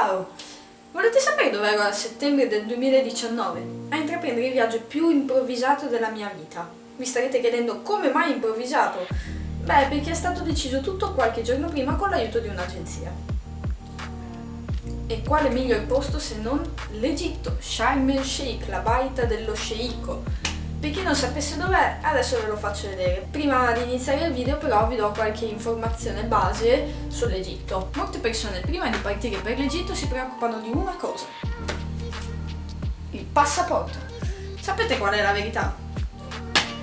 Ciao! Volete sapere dove ero a settembre del 2019? A intraprendere il viaggio più improvvisato della mia vita. Vi starete chiedendo come mai improvvisato? Beh, perché è stato deciso tutto qualche giorno prima con l'aiuto di un'agenzia. E quale miglior posto se non l'Egitto, Sharm el Sheikh, la baita dello sceicco. Per chi non sapesse dov'è, adesso ve lo faccio vedere. Prima di iniziare il video però vi do qualche informazione base sull'Egitto. Molte persone prima di partire per l'Egitto si preoccupano di una cosa: il passaporto. Sapete qual è la verità?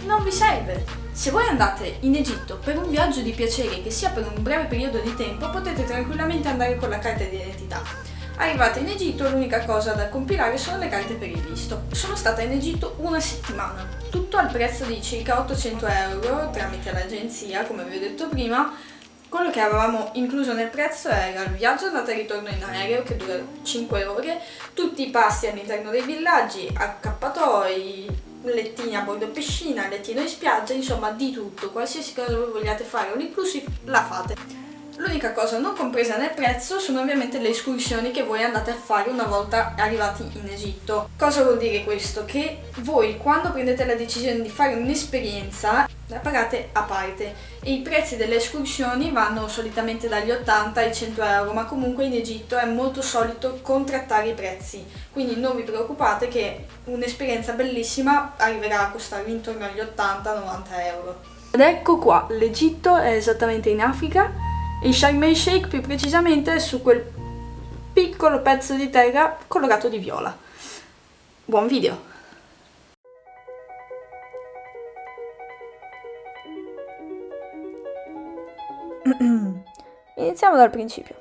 Non vi serve! Se voi andate in Egitto per un viaggio di piacere che sia per un breve periodo di tempo, potete tranquillamente andare con la carta di identità. Arrivate in Egitto, l'unica cosa da compilare sono le carte per il visto. Sono stata in Egitto una settimana, tutto al prezzo di circa 800 euro tramite l'agenzia, come vi ho detto prima. Quello che avevamo incluso nel prezzo era il viaggio andata e ritorno in aereo che dura 5 ore, tutti i pasti all'interno dei villaggi, accappatoi, lettini a bordo piscina, lettino in spiaggia, insomma di tutto, qualsiasi cosa voi vogliate fare, un inclusive la fate. L'unica cosa non compresa nel prezzo sono ovviamente le escursioni che voi andate a fare una volta arrivati in Egitto. Cosa vuol dire questo? Che voi quando prendete la decisione di fare un'esperienza la pagate a parte e i prezzi delle escursioni vanno solitamente dagli 80 ai 100 euro, ma comunque in Egitto è molto solito contrattare i prezzi, quindi non vi preoccupate che un'esperienza bellissima arriverà a costarvi intorno agli 80-90 euro. Ed ecco qua, l'Egitto è esattamente in Africa. Il Sharm el Sheikh più precisamente è su quel piccolo pezzo di terra colorato di viola. Buon video! Iniziamo dal principio.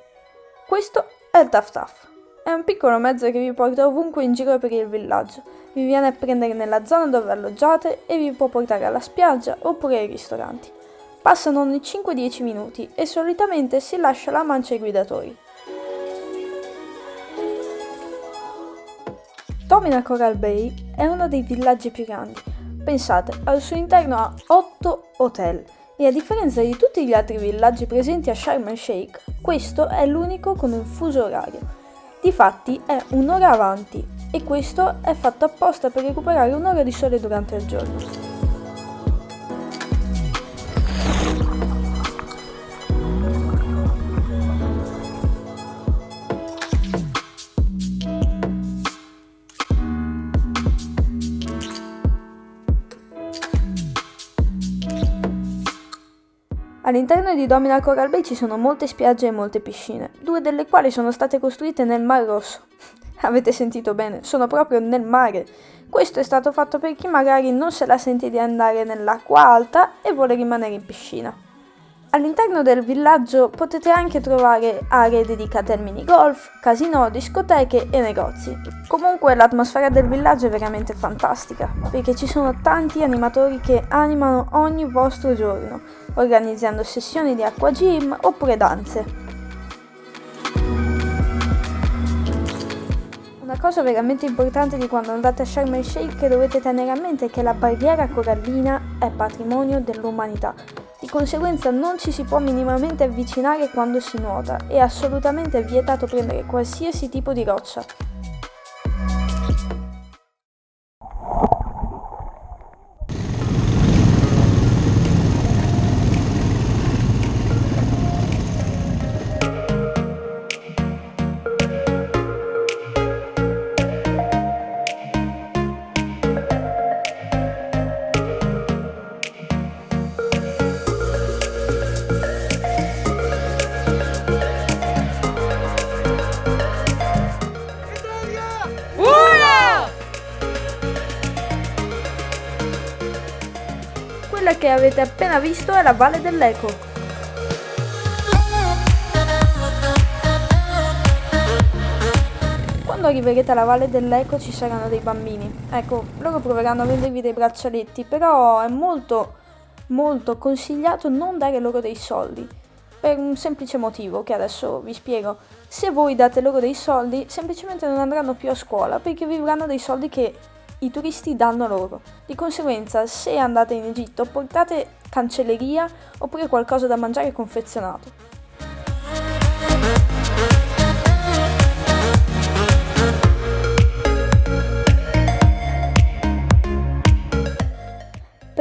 Questo è il Taf Taf. È un piccolo mezzo che vi porta ovunque in giro per il villaggio. Vi viene a prendere nella zona dove alloggiate e vi può portare alla spiaggia oppure ai ristoranti. Passano ogni 5-10 minuti e solitamente si lascia la mancia ai guidatori. Domina Coral Bay è uno dei villaggi più grandi. Pensate, al suo interno ha 8 hotel e a differenza di tutti gli altri villaggi presenti a Sharm el Sheikh, questo è l'unico con un fuso orario. Difatti è un'ora avanti e questo è fatto apposta per recuperare un'ora di sole durante il giorno. All'interno di Domina Coral Bay ci sono molte spiagge e molte piscine, 2 delle quali sono state costruite nel Mar Rosso. Avete sentito bene, sono proprio nel mare. Questo è stato fatto per chi magari non se la sente di andare nell'acqua alta e vuole rimanere in piscina. All'interno del villaggio potete anche trovare aree dedicate al minigolf, casinò, discoteche e negozi. Comunque l'atmosfera del villaggio è veramente fantastica, perché ci sono tanti animatori che animano ogni vostro giorno, organizzando sessioni di acqua gym oppure danze. Una cosa veramente importante di quando andate a Sharm el Sheikh che dovete tenere a mente è che la barriera corallina è patrimonio dell'umanità. Di conseguenza non ci si può minimamente avvicinare quando si nuota, è assolutamente vietato prendere qualsiasi tipo di roccia. Quella che avete appena visto è la Valle dell'Eco. Quando arriverete alla Valle dell'Eco ci saranno dei bambini. Ecco, loro proveranno a vendervi dei braccialetti, però è molto consigliato non dare loro dei soldi. Per un semplice motivo che adesso vi spiego. Se voi date loro dei soldi, semplicemente non andranno più a scuola perché vivranno dei soldi che i turisti danno loro. Di conseguenza, se andate in Egitto, portate cancelleria oppure qualcosa da mangiare confezionato.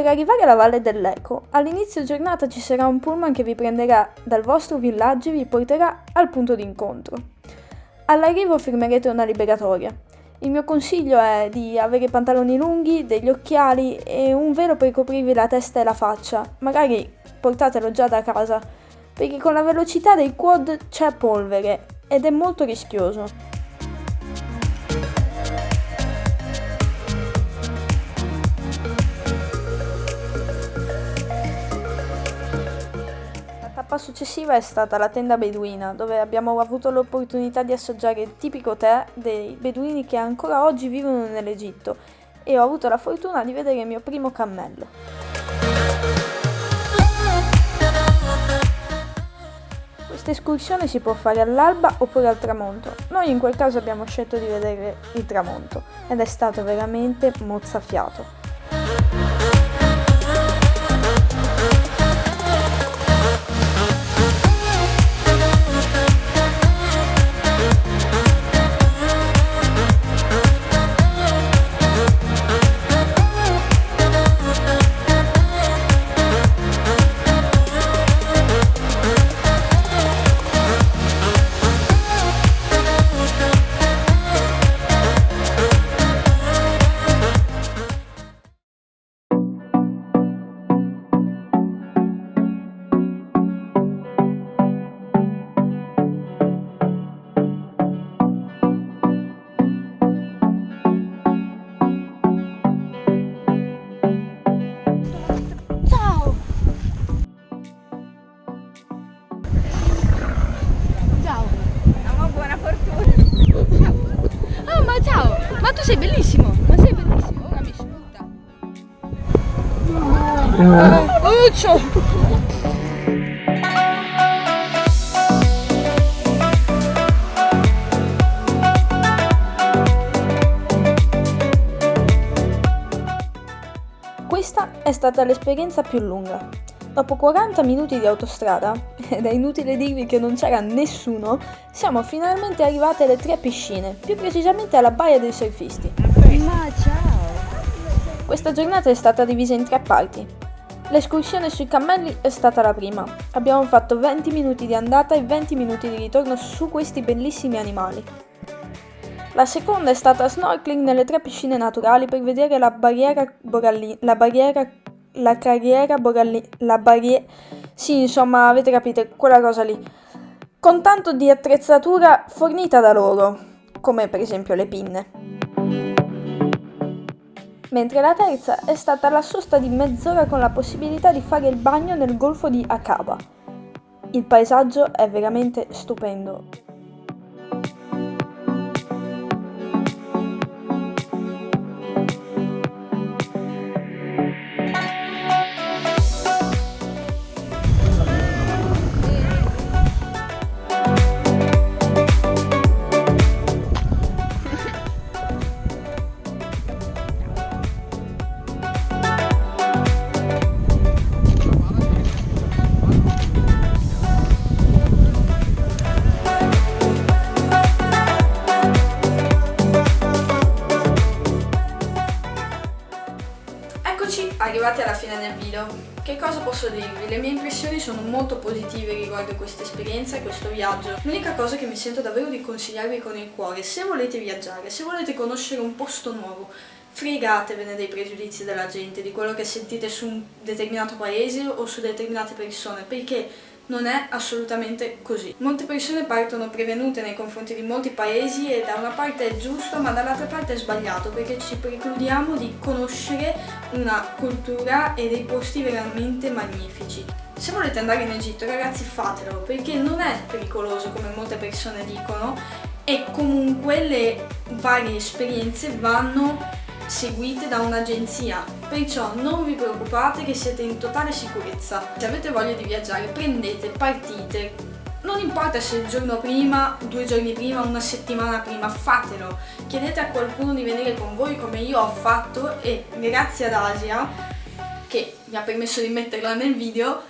Per arrivare alla Valle dell'Eco, all'inizio giornata ci sarà un pullman che vi prenderà dal vostro villaggio e vi porterà al punto d'incontro. All'arrivo firmerete una liberatoria. Il mio consiglio è di avere pantaloni lunghi, degli occhiali e un velo per coprirvi la testa e la faccia. Magari portatelo già da casa, perché con la velocità dei quad c'è polvere ed è molto rischioso. La tappa successiva è stata la tenda beduina, dove abbiamo avuto l'opportunità di assaggiare il tipico tè dei beduini che ancora oggi vivono nell'Egitto e ho avuto la fortuna di vedere il mio primo cammello. Questa escursione si può fare all'alba oppure al tramonto. Noi in quel caso abbiamo scelto di vedere il tramonto ed è stato veramente mozzafiato. Ma tu sei bellissimo, ora mi sputa. Questa è stata l'esperienza più lunga. Dopo 40 minuti di autostrada, ed è inutile dirvi che non c'era nessuno, siamo finalmente arrivati alle 3 piscine, più precisamente alla Baia dei Surfisti. Ma ciao! Questa giornata è stata divisa in 3 parti. L'escursione sui cammelli è stata la prima. Abbiamo fatto 20 minuti di andata e 20 minuti di ritorno su questi bellissimi animali. La seconda è stata snorkeling nelle 3 piscine naturali per vedere la barriera sì, insomma, avete capito, quella cosa lì, con tanto di attrezzatura fornita da loro, come per esempio le pinne. Mentre la terza è stata la sosta di mezz'ora con la possibilità di fare il bagno nel golfo di Aqaba. Il paesaggio è veramente stupendo. Arrivati alla fine del video, che cosa posso dirvi? Le mie impressioni sono molto positive riguardo questa esperienza e questo viaggio. L'unica cosa che mi sento davvero di consigliarvi con il cuore, se volete viaggiare, se volete conoscere un posto nuovo, fregatevene dei pregiudizi della gente, di quello che sentite su un determinato paese o su determinate persone, perché non è assolutamente così. Molte persone partono prevenute nei confronti di molti paesi e da una parte è giusto ma dall'altra parte è sbagliato, perché ci precludiamo di conoscere una cultura e dei posti veramente magnifici. Se volete andare in Egitto, ragazzi, fatelo, perché non è pericoloso come molte persone dicono e comunque le varie esperienze vanno seguite da un'agenzia, perciò non vi preoccupate che siete in totale sicurezza. Se avete voglia di viaggiare, prendete, partite, non importa se il giorno prima, 2 giorni prima, una settimana prima, fatelo, chiedete a qualcuno di venire con voi come io ho fatto e grazie ad Asia, che mi ha permesso di metterla nel video,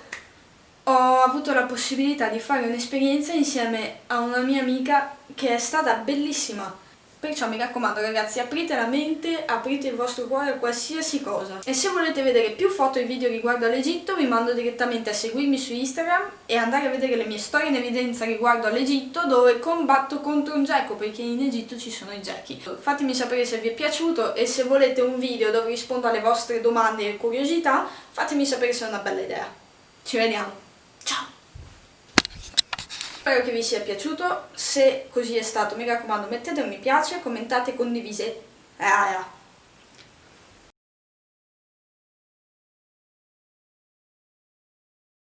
ho avuto la possibilità di fare un'esperienza insieme a una mia amica che è stata bellissima. Perciò mi raccomando ragazzi, aprite la mente, aprite il vostro cuore a qualsiasi cosa. E se volete vedere più foto e video riguardo all'Egitto vi mando direttamente a seguirmi su Instagram e andare a vedere le mie storie in evidenza riguardo all'Egitto, dove combatto contro un geco, perché in Egitto ci sono i gechi. Fatemi sapere se vi è piaciuto e se volete un video dove rispondo alle vostre domande e curiosità, fatemi sapere se è una bella idea. Ci vediamo, ciao! Spero che vi sia piaciuto, se così è stato mi raccomando mettete un mi piace, commentate e condividete.